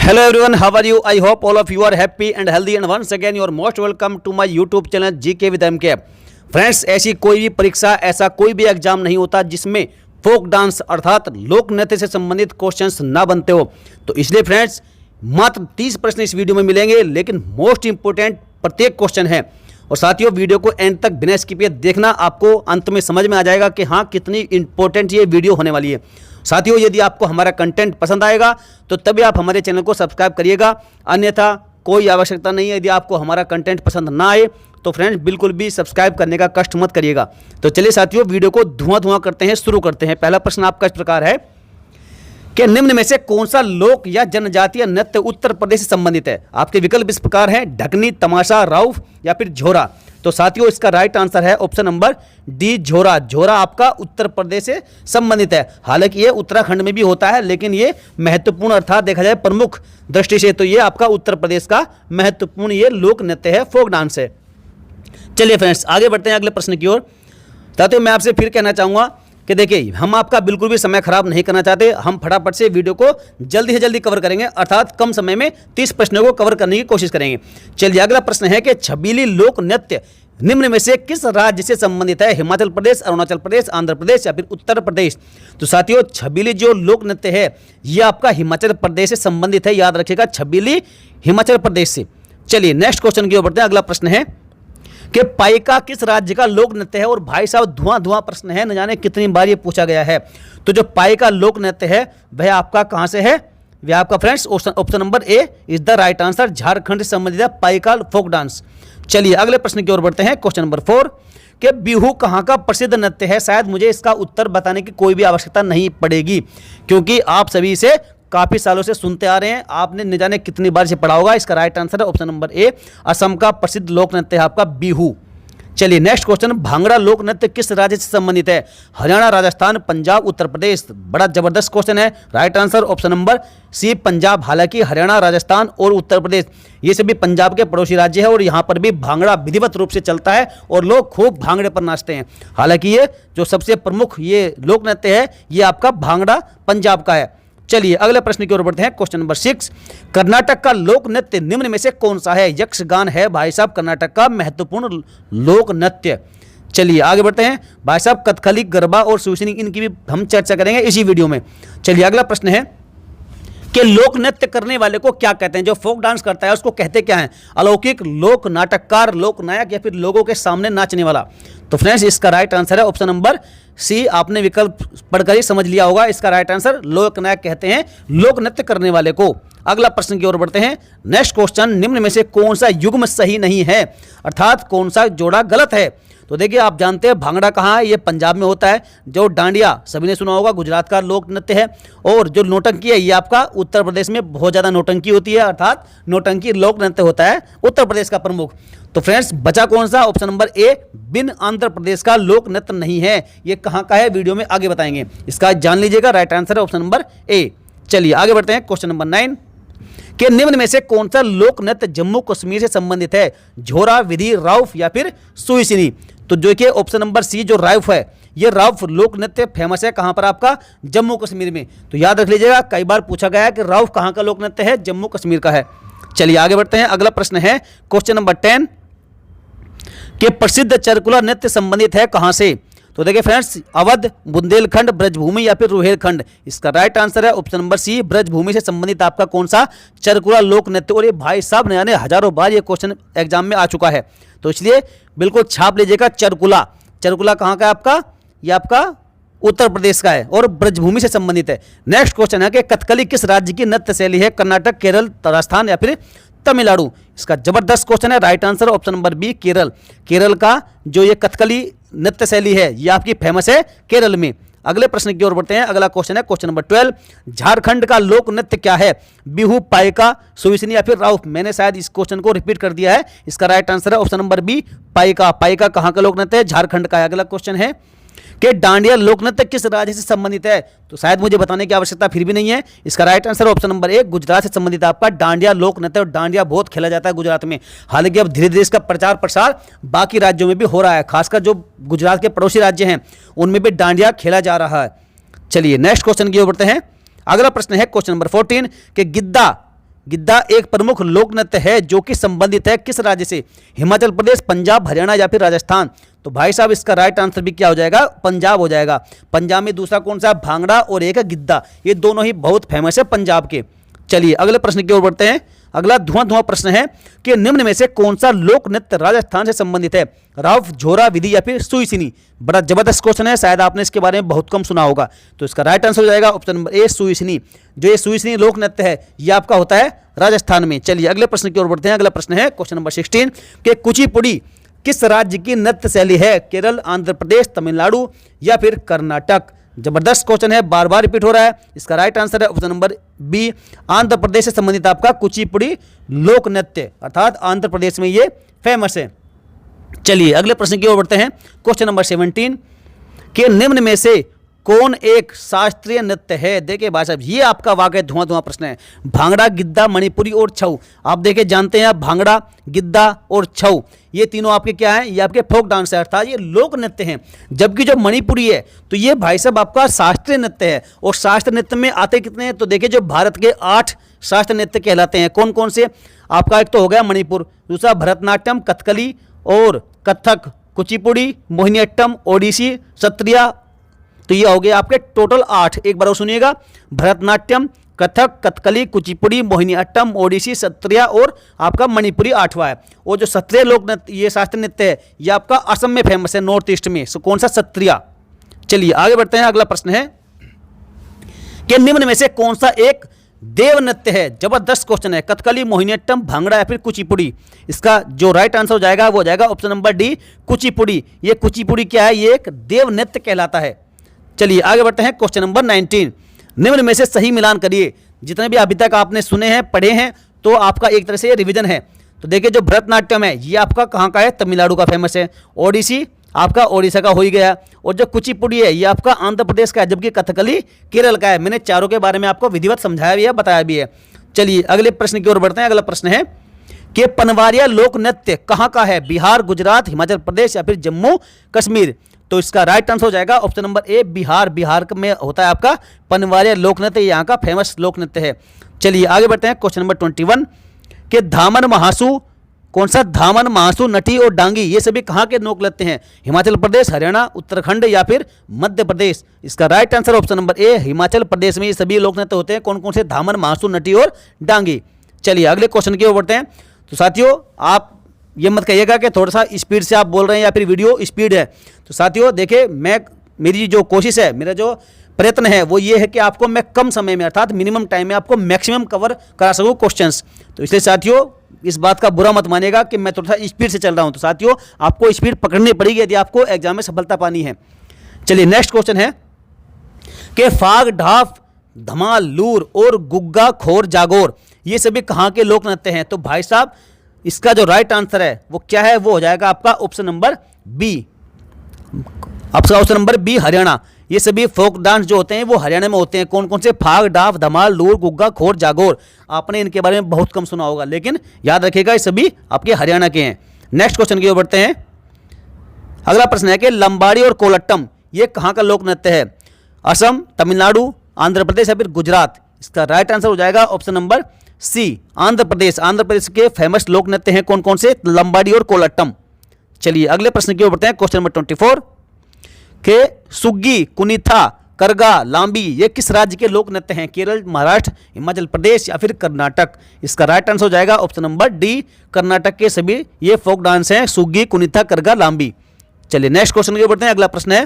Hello everyone, how are you? I hope all of you are happy and healthy and once again you are most welcome to my YouTube channel GK with MK। Friends, ऐसी कोई भी परीक्षा, ऐसा कोई भी exam नहीं होता जिसमें फोक डांस अर्थात लोक नृत्य से संबंधित क्वेश्चंस ना बनते हो। तो इसलिए फ्रेंड्स मात्र 30 प्रश्न इस वीडियो में मिलेंगे, लेकिन मोस्ट इंपोर्टेंट प्रत्येक क्वेश्चन है। और साथियों, वीडियो को एंड तक बिना स्किप किए देखना, आपको अंत में समझ में आ जाएगा कि हाँ कितनी इंपॉर्टेंट ये वीडियो होने वाली है। साथियों, यदि आपको हमारा कंटेंट पसंद आएगा तो तभी आप हमारे चैनल को सब्सक्राइब करिएगा, अन्यथा कोई आवश्यकता नहीं है। यदि आपको हमारा कंटेंट पसंद ना आए तो फ्रेंड्स बिल्कुल भी सब्सक्राइब करने का कष्ट मत करिएगा। तो चलिए साथियों, वीडियो को धुआं करते हैं, शुरू करते हैं। पहला प्रश्न आपका इस प्रकार है कि निम्न में से कौन सा लोक या जनजातीय नृत्य उत्तर प्रदेश से संबंधित है। आपके विकल्प इस प्रकार हैं, ढकनी, तमाशा, राउफ या फिर झोरा। तो साथियों, इसका राइट आंसर है ऑप्शन नंबर डी, झोरा। झोरा आपका उत्तर प्रदेश से संबंधित है। हालांकि ये उत्तराखंड में भी होता है, लेकिन ये महत्वपूर्ण अर्थात देखा जाए प्रमुख दृष्टि से तो ये आपका उत्तर प्रदेश का महत्वपूर्ण ये लोक नृत्य है, फोक डांस है। चलिए फ्रेंड्स, आगे बढ़ते हैं अगले प्रश्न की ओर। साथियों, मैं आपसे फिर कहना चाहूंगा कि देखिए, हम आपका बिल्कुल भी समय खराब नहीं करना चाहते। हम फटाफट से वीडियो को जल्दी से जल्दी कवर करेंगे, अर्थात कम समय में 30 प्रश्नों को कवर करने की कोशिश करेंगे। चलिए, अगला प्रश्न है कि छबीली लोक नृत्य निम्न में से किस राज्य से संबंधित है। हिमाचल प्रदेश, अरुणाचल प्रदेश, आंध्र प्रदेश या फिर उत्तर प्रदेश। तो साथियों, छबीली जो लोक नृत्य है ये आपका हिमाचल प्रदेश से संबंधित है। याद रखिएगा, छबीली हिमाचल प्रदेश से। चलिए नेक्स्ट क्वेश्चन की ओर बढ़ते हैं। अगला प्रश्न है कि पाइका किस राज्य का लोक नृत्य है। और भाई साहब, धुआं प्रश्न है, न जाने कितनी बार ये पूछा गया है। तो जो पाइका लोक नृत्य है वह आपका कहां से है। वह आपका friends option number A is the right answer. Jharkhand से संबंधित है पाइका फोक डांस। चलिए अगले प्रश्न की ओर बढ़ते हैं। क्वेश्चन नंबर 4 कि बिहू कहां का प्रसिद्ध नृत्य है। शायद मुझे इसका उत्तर बताने की कोई भी आवश्यकता नहीं पड़ेगी, क्योंकि आप सभी इसे काफी सालों से सुनते आ रहे हैं। आपने न जाने कितनी बार से पढ़ा होगा। इसका राइट आंसर है ऑप्शन नंबर ए, असम का प्रसिद्ध लोक नृत्य है आपका बिहू। चलिए नेक्स्ट क्वेश्चन, भांगड़ा लोक नृत्य किस राज्य से संबंधित है। हरियाणा, राजस्थान, पंजाब, उत्तर प्रदेश। बड़ा जबरदस्त क्वेश्चन है। Right answer option number C, Punjab. हालांकि हरियाणा, राजस्थान और उत्तर प्रदेश ये सभी पंजाब के पड़ोसी राज्य है और यहाँ पर भी भांगड़ा विधिवत रूप से चलता है और लोग खूब भांगड़े पर नाचते हैं। हालांकि ये जो सबसे प्रमुख ये लोक नृत्य है ये आपका भांगड़ा पंजाब का है। चलिए अगले प्रश्न की ओर बढ़ते हैं। क्वेश्चन नंबर 6, कर्नाटक का लोक नृत्य निम्न में से कौन सा है। यक्षगान है भाई साहब कर्नाटक का महत्वपूर्ण लोक नृत्य। चलिए आगे बढ़ते हैं। भाई साहब कथकली, गरबा और सुइसनी इनकी भी हम चर्चा करेंगे इसी वीडियो में। चलिए अगला प्रश्न है कि लोक नृत्य करने वाले को क्या कहते हैं। जो फोक डांस करता है उसको कहते क्या हैं। अलौकिक, लोक नाटककार, लोक नायक या फिर लोगों के सामने नाचने वाला। तो फ्रेंड्स इसका राइट आंसर है ऑप्शन नंबर सी। आपने विकल्प पढ़कर ही समझ लिया होगा। इसका राइट आंसर लोक नायक कहते हैं लोक नृत्य करने वाले को। अगला प्रश्न की ओर बढ़ते हैं। नेक्स्ट क्वेश्चन, निम्न में से कौन सा युग्म सही नहीं है, अर्थात कौन सा जोड़ा गलत है। तो देखिए, आप जानते हैं भांगड़ा कहाँ है, ये पंजाब में होता है। जो डांडिया सभी ने सुना होगा, गुजरात का लोक नृत्य है। और जो नौटंकी है ये आपका उत्तर प्रदेश में बहुत ज़्यादा नौटंकी होती है, अर्थात नौटंकी लोक नृत्य होता है उत्तर प्रदेश का प्रमुख। तो फ्रेंड्स बचा कौन सा। ऑप्शन नंबर ए, बिन आंध्र प्रदेश का लोक नृत्य नहीं है। ये कहाँ का है वीडियो में आगे बताएंगे, इसका जान लीजिएगा। राइट आंसर है ऑप्शन नंबर ए। चलिए आगे बढ़ते हैं। क्वेश्चन नंबर 9 कि निम्न में से कौन सा लोक नृत्य जम्मू कश्मीर से संबंधित है। झोरा, विधि, राउफ या फिर सुइसनी। तो जो कि ऑप्शन नंबर सी जो राउफ है, ये राउफ लोक नृत्य फेमस है कहां पर आपका, जम्मू कश्मीर में। तो याद रख लीजिएगा, कई बार पूछा गया है कि राउफ कहां का लोक नृत्य है, जम्मू कश्मीर का है। चलिए आगे बढ़ते हैं। अगला प्रश्न है क्वेश्चन नंबर 10 कि प्रसिद्ध चरकुला नृत्य संबंधित है कहां से। तो देखिए फ्रेंड्स, अवध, बुंदेलखंड, ब्रजभूमि या फिर रुहेलखंड। इसका राइट आंसर है ऑप्शन नंबर सी, ब्रजभूमि से संबंधित आपका कौन सा चरकुला लोक नृत्य। और ये भाई साहब ने यानी हजारों बार ये क्वेश्चन एग्जाम में आ चुका है, तो इसलिए बिल्कुल छाप लीजिएगा। चरकुला, चरकुला कहाँ का है आपका, ये आपका उत्तर प्रदेश का है और ब्रजभूमि से संबंधित है। नेक्स्ट क्वेश्चन है कि कथकली किस राज्य की नृत्य शैली है। कर्नाटक, केरल, राजस्थान या फिर तमिलनाडु। इसका जबरदस्त क्वेश्चन है। Right answer option number B, Kerala. Kerala का जो ये कथकली नृत्य शैली है ये आपकी फेमस है केरल में। अगले प्रश्न की ओर बढ़ते हैं। अगला क्वेश्चन है क्वेश्चन नंबर 12, झारखंड का लोक नृत्य क्या है। बिहू, पाइका, सुइसनी या फिर राउफ। मैंने शायद इस क्वेश्चन को रिपीट कर दिया है। इसका राइट आंसर है option number B, Paika. Paika कहाँ का लोक नृत्य है, झारखंड का है। अगला क्वेश्चन है कि डांडिया लोक नृत्य किस राज्य से संबंधित है। तो शायद मुझे बताने की आवश्यकता फिर भी नहीं है। इसका राइट आंसर ऑप्शन नंबर ए, गुजरात से संबंधित आपका डांडिया लोक नृत्य। और डांडिया बहुत खेला जाता है गुजरात में। हालांकि अब धीरे धीरे इसका प्रचार प्रसार बाकी राज्यों में भी हो रहा है, खासकर जो गुजरात के पड़ोसी राज्य हैं उनमें भी डांडिया खेला जा रहा है। चलिए नेक्स्ट क्वेश्चन की ओर बढ़ते हैं। अगला प्रश्न है क्वेश्चन नंबर 14 कि गिद्दा गिद्धा एक प्रमुख लोक नृत्य है जो कि संबंधित है किस राज्य से? हिमाचल प्रदेश, पंजाब, हरियाणा या फिर राजस्थान? तो भाई साहब इसका राइट आंसर भी क्या हो जाएगा? पंजाब हो जाएगा। पंजाब में दूसरा कौन सा? भांगड़ा और एक है गिद्धा। ये दोनों ही बहुत फेमस है पंजाब के। चलिए अगले प्रश्न की ओर बढ़ते हैं। अगला धुआं प्रश्न है कि निम्न में से कौन सा लोक नृत्य राजस्थान से संबंधित है? राउफ, झोरा विधि या फिर सुईसिनी? बड़ा जबरदस्त क्वेश्चन है, शायद आपने इसके बारे में बहुत कम सुना होगा। तो इसका राइट आंसर हो जाएगा ऑप्शन नंबर ए, सुईसिनी। जो ये सुईसिनी लोक नृत्य है ये आपका होता है राजस्थान में। चलिए अगले प्रश्न की ओर बढ़ते हैं। अगला प्रश्न है क्वेश्चन नंबर 16 कि कुचिपुड़ी किस राज्य की नृत्य शैली है? केरल, आंध्र प्रदेश, तमिलनाडु या फिर कर्नाटक? जबरदस्त क्वेश्चन है, बार बार रिपीट हो रहा है। इसका राइट आंसर है option number B, Andhra Pradesh से संबंधित आपका कुचिपुड़ी लोक नृत्य, अर्थात आंध्र प्रदेश में ये फेमस है। चलिए अगले प्रश्न की ओर बढ़ते हैं। क्वेश्चन नंबर 17 के निम्न में से कौन एक शास्त्रीय नृत्य है? देखिए भाई साहब ये आपका वाकई धुआं प्रश्न है। भांगड़ा, गिद्धा, मणिपुरी और छऊ। आप देखिए जानते हैं आप, भांगड़ा, गिद्धा और छऊ ये तीनों आपके क्या हैं? ये आपके फोक डांस है, अर्थात ये लोक नृत्य हैं। जबकि जो मणिपुरी है तो ये भाई साहब आपका शास्त्रीय नृत्य है। और शास्त्रीय नृत्य में आते कितने हैं? तो देखिए जो भारत के 8 शास्त्रीय नृत्य कहलाते हैं, कौन कौन से? आपका एक तो हो गया मणिपुर, दूसरा भरतनाट्यम, कथकली और कथक, कुचिपुड़ी, मोहिनीअट्टम, ओडिसी, सत्रिया। तो ये हो गए आपके टोटल 8। एक बार और सुनिएगा, भरतनाट्यम, कथक, कथकली, कुचिपुड़ी, मोहिनीअट्टम, ओडिसी, सत्रिया और आपका मणिपुरी 8वां है। और जो सत्रिया लोक नृत्य ये शास्त्रीय नृत्य है ये आपका असम में फेमस है, नॉर्थ ईस्ट में। सो कौन सा? सत्रिया। चलिए आगे बढ़ते हैं। अगला प्रश्न है कि निम्न में से कौन सा एक देव नृत्य है? जबरदस्त क्वेश्चन है। कथकली, मोहिनीअट्टम, भांगड़ा या फिर कुचिपुड़ी? इसका जो राइट आंसर हो जाएगा वो हो जाएगा ऑप्शन नंबर डी, कुचिपुड़ी। ये कुचिपुड़ी क्या है? ये एक देव नृत्य कहलाता है। चलिए आगे बढ़ते हैं। क्वेश्चन नंबर 19 निम्न में से सही मिलान करिए। जितने भी अभी तक आपने सुने हैं, पढ़े हैं, तो आपका एक तरह से रिवीजन है। तो देखिए जो भरतनाट्यम है ये आपका कहाँ का है? तमिलनाडु का फेमस है। ओडिसी आपका ओडिशा का हो ही गया। और जो कुचिपुड़ी है ये आपका आंध्र प्रदेश का है, जबकि कथकली केरल का है। मैंने चारों के बारे में आपको विधिवत समझाया भी है, बताया भी है। चलिए अगले प्रश्न की ओर बढ़ते हैं। अगला प्रश्न है कि पनवारिया लोक नृत्य कहाँ का है? बिहार, गुजरात, हिमाचल प्रदेश या फिर जम्मू कश्मीर? तो इसका राइट आंसर हो जाएगा ऑप्शन नंबर ए, बिहार। बिहार में होता है आपका पनवारिया लोक नृत्य, यहाँ का फेमस लोक नृत्य है। चलिए आगे बढ़ते हैं। क्वेश्चन नंबर 21 कि धामन, महासू, कौन सा? धामन, महासू, नटी और डांगी ये सभी कहाँ के लोक नृत्य हैं? हिमाचल प्रदेश, हरियाणा, उत्तराखंड या फिर मध्य प्रदेश? इसका right answer option number A, Himachal Pradesh में ये सभी लोक नृत्य होते हैं। कौन कौन से? धामन, महासू, नटी और डांगी। चलिए अगले क्वेश्चन की ओर बढ़ते हैं। तो साथियों आप ये मत कहिएगा कि थोड़ा सा स्पीड से आप बोल रहे हैं या फिर वीडियो स्पीड है। तो साथियों देखिए मेरी जो कोशिश है, मेरा जो प्रयत्न है वो ये है कि आपको मैं कम समय में अर्थात मिनिमम टाइम में आपको मैक्सिमम कवर करा सकूँ क्वेश्चंस। तो इसलिए साथियों इस बात का बुरा मत मानिएगा कि मैं थोड़ा सा स्पीड से चल रहा हूँ। तो साथियों आपको स्पीड पकड़नी पड़ेगी यदि आपको एग्जाम में सफलता पानी है। चलिए नेक्स्ट क्वेश्चन है कि फाग, ढाफ, धमाल, लूर और गुग्गा, खोर, जागोर ये सभी कहाँ के लोक नृत्य हैं? तो भाई साहब इसका जो राइट आंसर है वो क्या है? वो हो जाएगा आपका ऑप्शन नंबर बी। आपका ऑप्शन नंबर बी, हरियाणा। ये सभी फोक डांस जो होते हैं वो हरियाणा में होते हैं। कौन कौन से? फाग, डाफ, धमाल, लूर, गुग्गा, खोर, जागोर। आपने इनके बारे में बहुत कम सुना होगा, लेकिन याद रखिएगा ये सभी आपके हरियाणा के हैं। नेक्स्ट क्वेश्चन की ओर बढ़ते हैं। अगला प्रश्न है कि लंबाड़ी और कोलट्टम ये कहाँ का लोक नृत्य है? असम, तमिलनाडु, आंध्र प्रदेश या फिर गुजरात? इसका राइट आंसर हो जाएगा ऑप्शन नंबर सी, आंध्र प्रदेश। आंध्र प्रदेश के फेमस लोक नृत्य हैं कौन कौन से? लंबाड़ी और कोलट्टम। चलिए अगले प्रश्न की ओर बढ़ते हैं। क्वेश्चन नंबर 24 के सुग्गी, कुनीथा, करगा, लांबी ये किस राज्य के लोक नृत्य हैं? केरल, महाराष्ट्र, हिमाचल प्रदेश या फिर कर्नाटक? इसका राइट आंसर हो जाएगा ऑप्शन नंबर डी, कर्नाटक के सभी ये फोक डांस हैं, सुग्गी, कुनीथा, करगा, लांबी। चलिए नेक्स्ट क्वेश्चन की ओर बढ़ते हैं। अगला प्रश्न है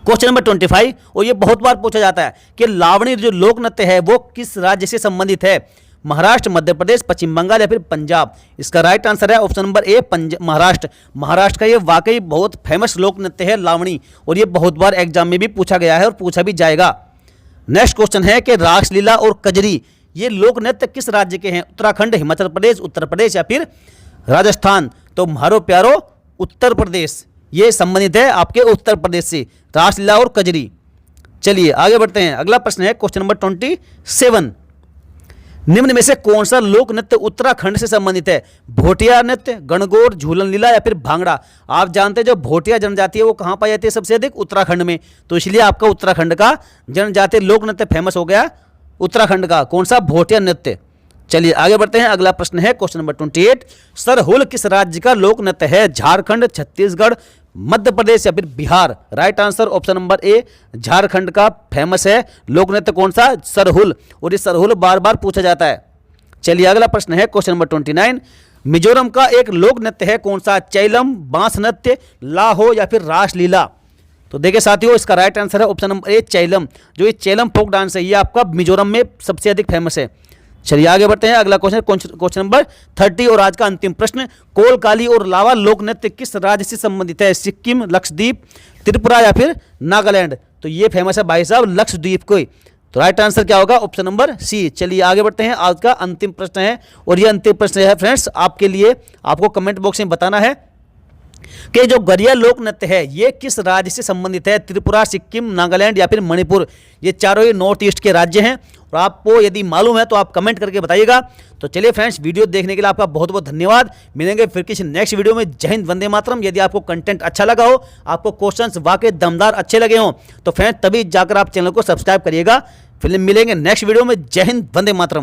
क्वेश्चन नंबर 25 और ये बहुत बार पूछा जाता है कि लावणी जो लोक नृत्य है वो किस राज्य से संबंधित है? महाराष्ट्र, मध्य प्रदेश, पश्चिम बंगाल या फिर पंजाब? इसका राइट आंसर है ऑप्शन नंबर ए, महाराष्ट्र। महाराष्ट्र का ये वाकई बहुत फेमस लोक नृत्य है लावणी, और ये बहुत बार एग्जाम में भी पूछा गया है और पूछा भी जाएगा। नेक्स्ट क्वेश्चन है कि रासलीला और कजरी ये लोक नृत्य किस राज्य के हैं? उत्तराखंड, हिमाचल प्रदेश, उत्तर प्रदेश या फिर राजस्थान? तो मारो प्यारो उत्तर प्रदेश, ये संबंधित है आपके उत्तर प्रदेश से, रासलीला और कजरी। चलिए आगे बढ़ते हैं। अगला प्रश्न है क्वेश्चन नंबर 27 निम्न में से कौन सा लोक नृत्य उत्तराखंड से संबंधित है? भोटिया नृत्य, गणगौर, झूलन लीला या फिर भांगड़ा? आप जानते हैं जो भोटिया जनजाति है वो कहाँ पाई जाती है सबसे अधिक? उत्तराखंड में। तो इसलिए आपका उत्तराखंड का जनजातीय लोक नृत्य फेमस हो गया उत्तराखंड का। कौन सा? भोटिया नृत्य। चलिए आगे बढ़ते हैं। अगला प्रश्न है क्वेश्चन नंबर 28। सरहुल किस राज्य का लोक नृत्य है? झारखंड, छत्तीसगढ़, मध्य प्रदेश या फिर Bihar? Right answer option number ए, झारखंड का फेमस है लोक नृत्य कौन सा? सरहुल। और ये सरहुल बार बार पूछा जाता है। चलिए अगला प्रश्न है क्वेश्चन नंबर 29। मिजोरम का एक लोक नृत्य है कौन सा? चैलम, बांस नृत्य, लाहो या फिर रासलीला? तो देखिए साथियों, इसका राइट आंसर है ऑप्शन नंबर ए, चैलम। जो ये चैलम फोक डांस है ये आपका मिजोरम में सबसे अधिक फेमस है। चलिए आगे बढ़ते हैं। अगला क्वेश्चन नंबर 30 और आज का अंतिम प्रश्न। कोलकाली और लावा लोक नृत्य किस राज्य से संबंधित है? सिक्किम, लक्षद्वीप, त्रिपुरा या फिर नागालैंड? तो ये फेमस है भाई साहब लक्षद्वीप को। तो राइट आंसर क्या होगा? Option number C. चलिए आगे बढ़ते हैं। आज का अंतिम प्रश्न है और ये अंतिम प्रश्न है फ्रेंड्स आपके लिए। आपको कमेंट बॉक्स में बताना है कि जो गरिया लोक नृत्य है ये किस राज्य से संबंधित है? त्रिपुरा, सिक्किम, नागालैंड या फिर मणिपुर? ये चारों ही नॉर्थ ईस्ट के राज्य हैं और आपको यदि मालूम है तो आप कमेंट करके बताइएगा। तो चलिए फ्रेंड्स, वीडियो देखने के लिए आपका बहुत बहुत धन्यवाद। मिलेंगे फिर किसी नेक्स्ट वीडियो में। जय हिंद, वंदे मातरम। यदि आपको कंटेंट अच्छा लगा हो, आपको क्वेश्चंस वाकई दमदार अच्छे लगे हों तो फ्रेंड्स तभी जाकर आप चैनल को सब्सक्राइब करिएगा। फिर मिलेंगे नेक्स्ट वीडियो में। जय हिंद, वंदे मातरम।